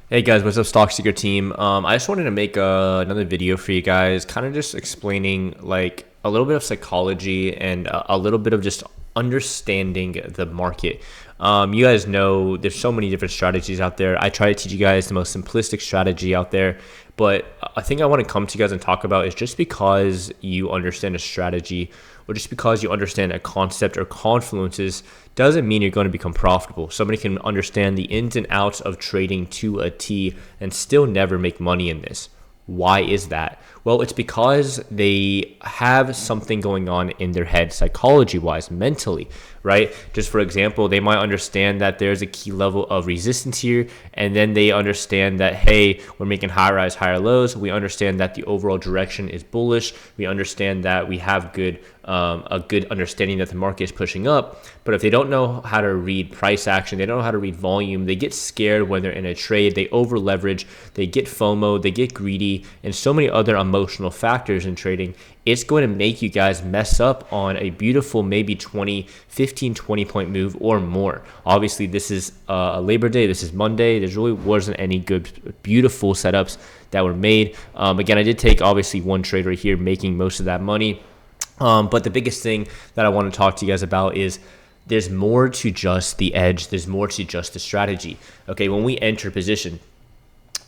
Hey guys, what's up, Stock Seeker team? I just wanted to make another video for you guys, kind of just explaining like a little bit of psychology and a little bit of just understanding the market. You guys know there's so many different strategies out there. I try to teach you guys the most simplistic strategy out there, but I think I want to come to you guys and talk about is just because you understand a strategy or just because you understand a concept or confluences doesn't mean you're going to become profitable. Somebody can understand the ins and outs of trading to a T and still never make money in this. Why is that? Well, it's because they have something going on in their head psychology wise, mentally, right? Just for example, they might understand that there's a key level of resistance here, and then they understand that, hey, we're making high rise, higher lows. We understand that the overall direction is bullish. We understand that we have a good understanding that the market is pushing up. But if they don't know how to read price action, they don't know how to read volume, they get scared when they're in a trade, they over leverage, they get FOMO, they get greedy, and so many other emotional factors in trading. It's going to make you guys mess up on a beautiful maybe 20 point move or more. Obviously, this is Labor Day. This is Monday. There really wasn't any good, beautiful setups that were made. Again, I did take obviously one trade right here, making most of that money. But the biggest thing that I want to talk to you guys about is there's more to just the edge. There's more to just the strategy. Okay, when we enter position,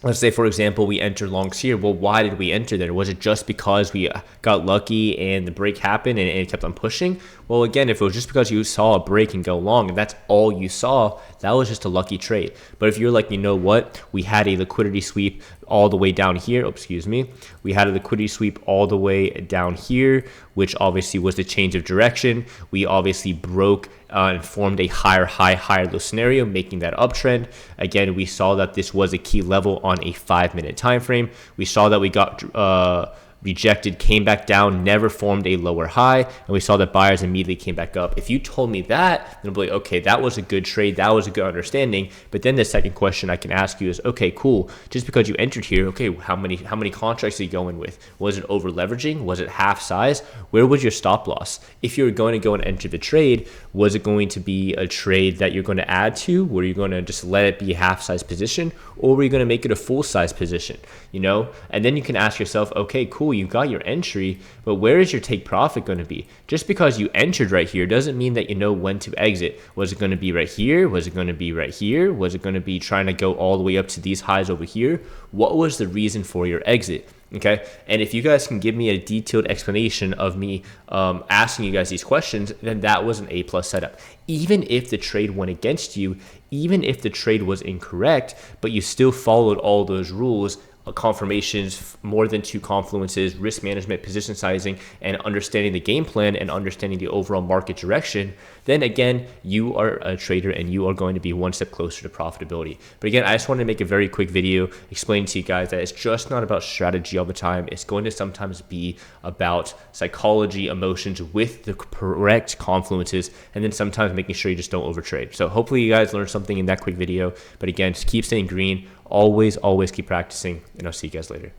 let's say, for example, we enter longs here. Well, why did we enter there? Was it just because we got lucky and the break happened and it kept on pushing? Well, again, if it was just because you saw a break and go long and that's all you saw, that was just a lucky trade. But if you're like, you know what, we had a liquidity sweep all the way down here. Oh, excuse me. We had a liquidity sweep all the way down here, which obviously was the change of direction. We obviously broke and formed a higher high, higher low scenario, making that uptrend. Again, we saw that this was a key level on a 5-minute time frame. We saw that we got rejected, came back down, never formed a lower high, and we saw that buyers immediately came back up. If you told me that, then I'd be like, okay, that was a good trade, that was a good understanding. But then the second question I can ask you is, okay, cool, just because you entered here, okay, how many contracts are you going with? Was it over leveraging? Was it half size? Where was your stop loss? If you're going to go and enter the trade, was it going to be a trade that you're going to add to? Were you going to just let it be a half size position, or were you going to make it a full size position? You know, and then you can ask yourself, okay, cool, you got your entry, but where is your take profit going to be? Just because you entered right here doesn't mean that you know when to exit. Was it going to be right here? Was it going to be right here? Was it going to be trying to go all the way up to these highs over here? What was the reason for your exit? Okay, and if you guys can give me a detailed explanation of me asking you guys these questions, then that was an A+ setup. Even if the trade went against you, even if the trade was incorrect, but you still followed all those rules, confirmations, more than two confluences, risk management, position sizing, and understanding the game plan and understanding the overall market direction, then again, you are a trader and you are going to be one step closer to profitability. But again, I just wanted to make a very quick video explaining to you guys that it's just not about strategy all the time. It's going to sometimes be about psychology, emotions with the correct confluences, and then sometimes making sure you just don't overtrade. So hopefully you guys learned something in that quick video. But again, just keep staying green. Always keep practicing, and I'll see you guys later.